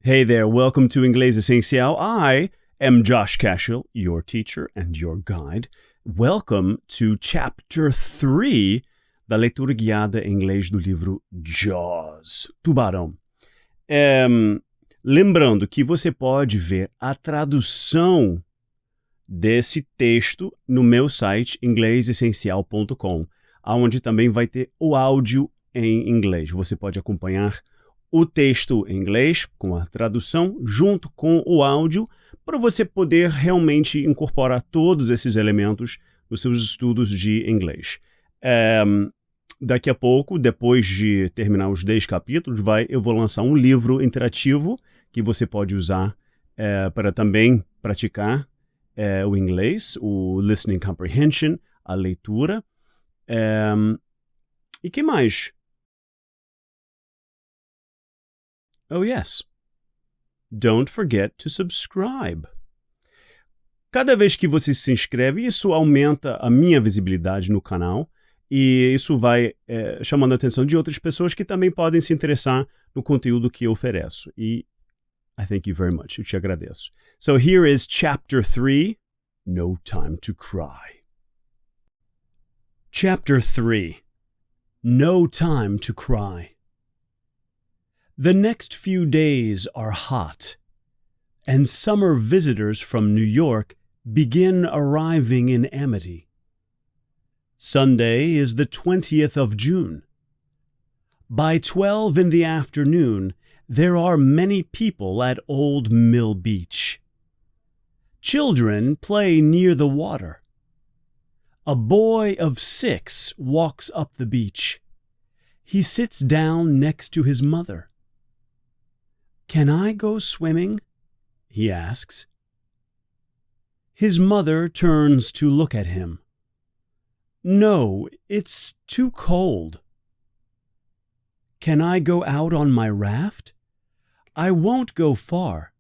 Hey there, welcome to Inglês Essencial. I am Josh Cashel, your teacher and your guide. Welcome to Chapter 3 da leitura guiada em inglês do livro Jaws, Tubarão. Lembrando que você pode ver a tradução desse texto no meu site inglesessencial.com, onde também vai ter o áudio em inglês. Você pode acompanhar o texto em inglês com a tradução junto com o áudio para você poder realmente incorporar todos esses elementos nos seus estudos de inglês. Daqui a pouco, depois de terminar os 10 capítulos, eu vou lançar um livro interativo que você pode usar para também praticar o inglês, o listening comprehension, a leitura. E que mais? Oh, yes. Don't forget to subscribe. Cada vez que você se inscreve, isso aumenta a minha visibilidade no canal e isso vai chamando a atenção de outras pessoas que também podem se interessar no conteúdo que eu ofereço. E I thank you very much. Eu te agradeço. So here is Chapter 3, No Time to Cry. Chapter 3, No Time to Cry. The next few days are hot, and summer visitors from New York begin arriving in Amity. Sunday is the 20th of June. By 12 in the afternoon, there are many people at Old Mill Beach. Children play near the water. A boy of 6 walks up the beach. He sits down next to his mother. "Can I go swimming?" he asks. His mother turns to look at him. "No, it's too cold." "Can I go out on my raft?" "I won't go far.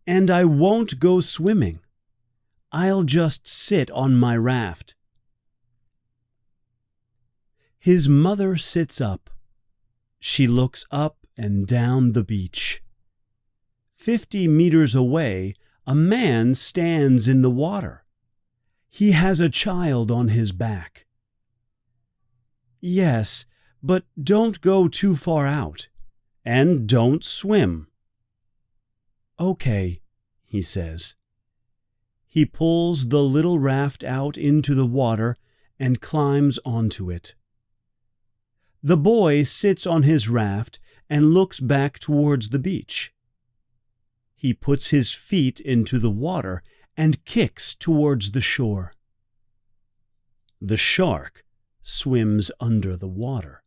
And I won't go swimming. I'll just sit on my raft." His mother sits up. She looks up and down the beach. 50 meters away, a man stands in the water. He has a child on his back. "Yes, but don't go too far out. And don't swim." "Okay," he says. He pulls the little raft out into the water and climbs onto it. The boy sits on his raft and looks back towards the beach. He puts his feet into the water and kicks towards the shore. The shark swims under the water.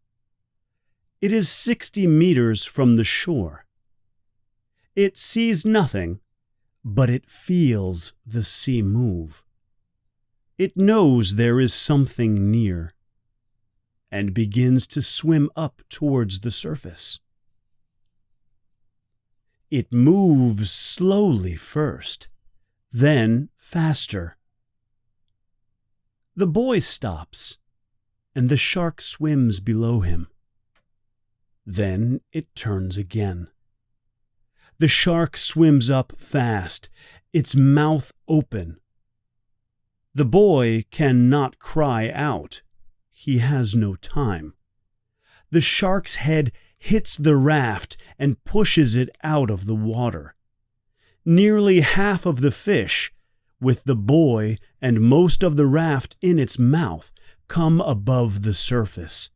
It is 60 meters from the shore. It sees nothing, but it feels the sea move. It knows there is something near, and begins to swim up towards the surface. It moves slowly first, then faster. The boy stops, and the shark swims below him. Then it turns again. The shark swims up fast, its mouth open. The boy cannot cry out. He has no time. The shark's head hits the raft and pushes it out of the water. Nearly half of the fish, with the boy and most of the raft in its mouth, come above the surface.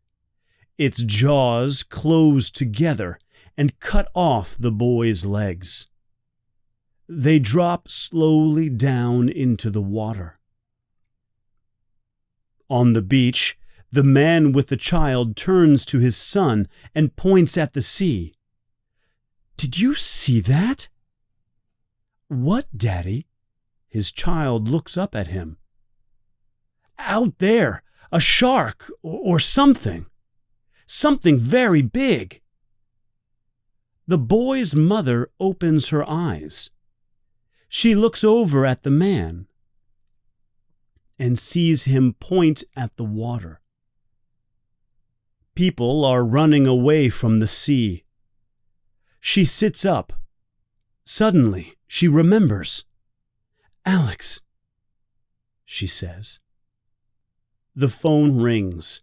Its jaws close together and cut off the boy's legs. They drop slowly down into the water. On the beach, the man with the child turns to his son and points at the sea. "Did you see that?" "What, Daddy?" His child looks up at him. "Out there, a shark or something. Something very big." The boy's mother opens her eyes. She looks over at the man and sees him point at the water. People are running away from the sea. She sits up Suddenly, she remembers. "Alex," she says. The phone rings.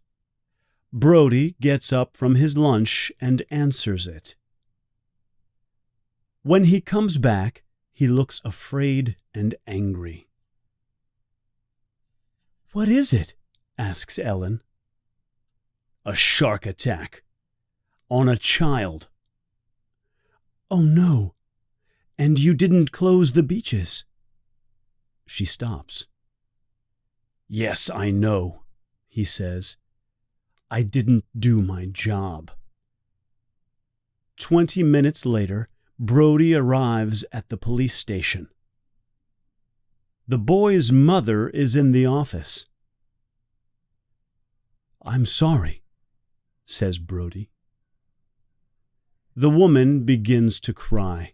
Brody gets up from his lunch and answers it. When he comes back, he looks afraid and angry. "What is it?" asks Ellen. "A shark attack. On a child." "Oh no. And you didn't close the beaches." She stops. "Yes, I know," he says. "I didn't do my job." 20 minutes later, Brody arrives at the police station. The boy's mother is in the office. "I'm sorry," says Brody. The woman begins to cry.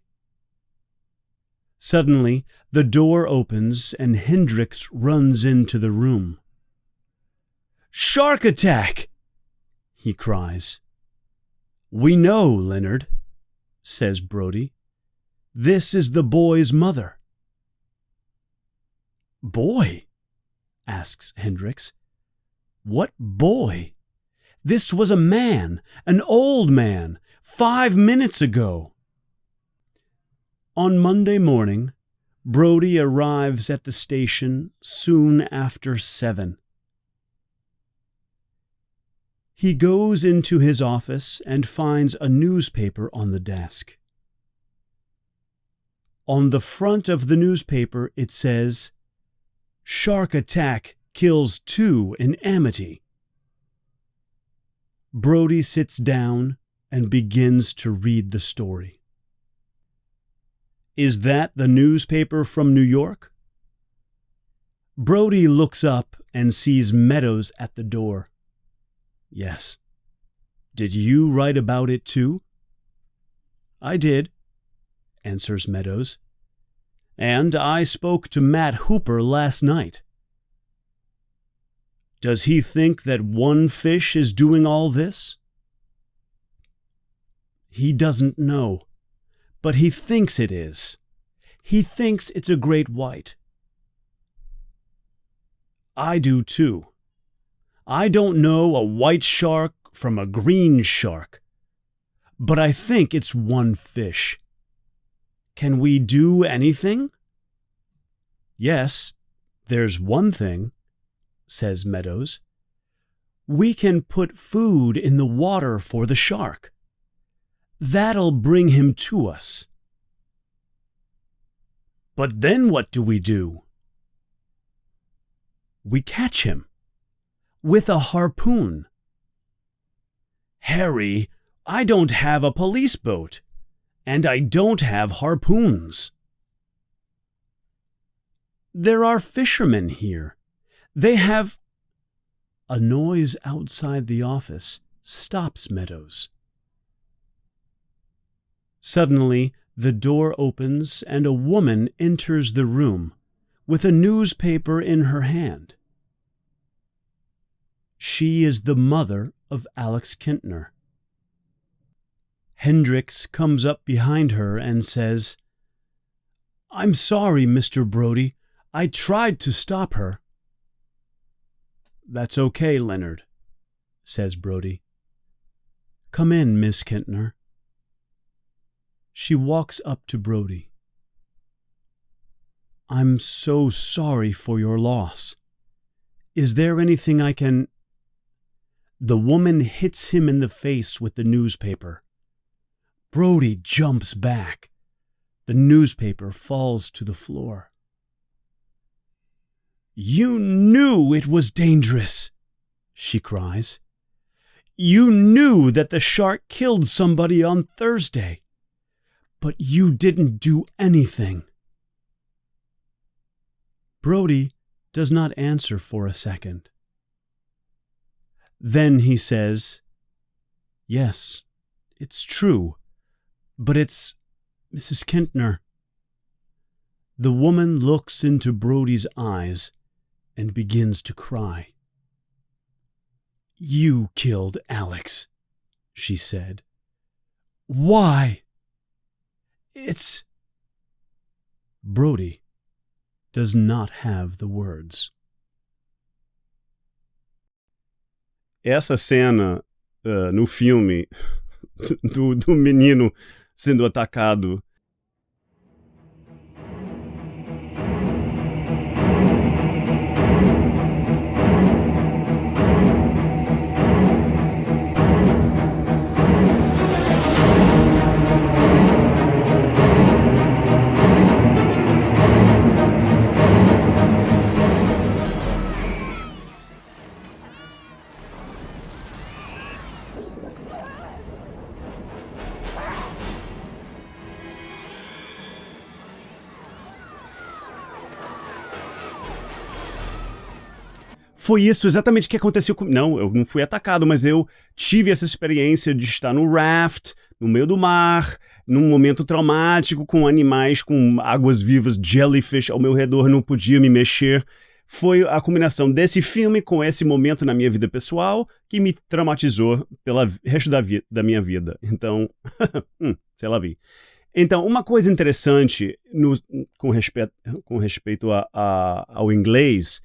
Suddenly, the door opens and Hendricks runs into the room. "Shark attack!" he cries. "We know, Leonard," says Brody. "This is the boy's mother." "Boy?" asks Hendricks. "What boy? This was a man, an old man, 5 minutes ago." On Monday morning, Brody arrives at the station soon after 7. He goes into his office and finds a newspaper on the desk. On the front of the newspaper it says, "Shark attack kills 2 in Amity." Brody sits down and begins to read the story. "Is that the newspaper from New York?" Brody looks up and sees Meadows at the door. "Yes." "Did you write about it too?" "I did," answers Meadows. "And I spoke to Matt Hooper last night." "Does he think that one fish is doing all this?" "He doesn't know, but he thinks it is. He thinks it's a great white." "I do too. I don't know a white shark from a green shark, but I think it's one fish. Can we do anything?" "Yes, there's one thing," says Meadows. "We can put food in the water for the shark. That'll bring him to us." "But then what do we do?" "We catch him. With a harpoon." "Harry, I don't have a police boat, and I don't have harpoons." "There are fishermen here. They have—" A noise outside the office stops Meadows. Suddenly, the door opens and a woman enters the room with a newspaper in her hand. She is the mother of Alex Kintner. Hendricks comes up behind her and says, "I'm sorry, Mr. Brody. I tried to stop her." "That's okay, Leonard," says Brody. "Come in, Miss Kintner." She walks up to Brody. "I'm so sorry for your loss. Is there anything I can—" The woman hits him in the face with the newspaper. Brody jumps back. The newspaper falls to the floor. "You knew it was dangerous," she cries. "You knew that the shark killed somebody on Thursday, but you didn't do anything." Brody does not answer for a second. Then he says, "Yes, it's true, but it's Mrs. Kintner." The woman looks into Brody's eyes and begins to cry. "You killed Alex," she said. "Why?" Brody does not have the words. Essa cena no filme do menino sendo atacado. Foi isso exatamente que aconteceu comigo. Não, eu não fui atacado, mas eu tive essa experiência de estar no raft, no meio do mar, num momento traumático, com animais, com águas vivas, jellyfish ao meu redor, não podia me mexer. Foi a combinação desse filme com esse momento na minha vida pessoal que me traumatizou pelo resto da minha vida. Então, sei lá, vi. Então, uma coisa interessante com respeito ao inglês.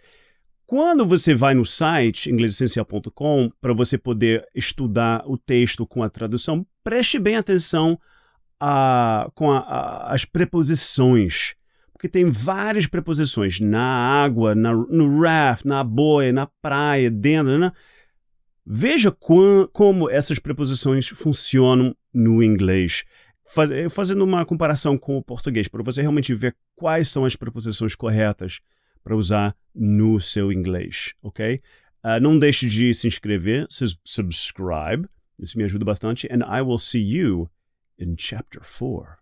Quando você vai no site inglesessencial.com para você poder estudar o texto com a tradução, preste bem atenção com as preposições. Porque tem várias preposições. Na água, no raft, na boia, na praia, dentro. Né? Veja como essas preposições funcionam no inglês. Fazendo uma comparação com o português, para você realmente ver quais são as preposições corretas para usar no seu inglês, ok? Não deixe de se inscrever, subscribe, isso me ajuda bastante, and I will see you in chapter 4.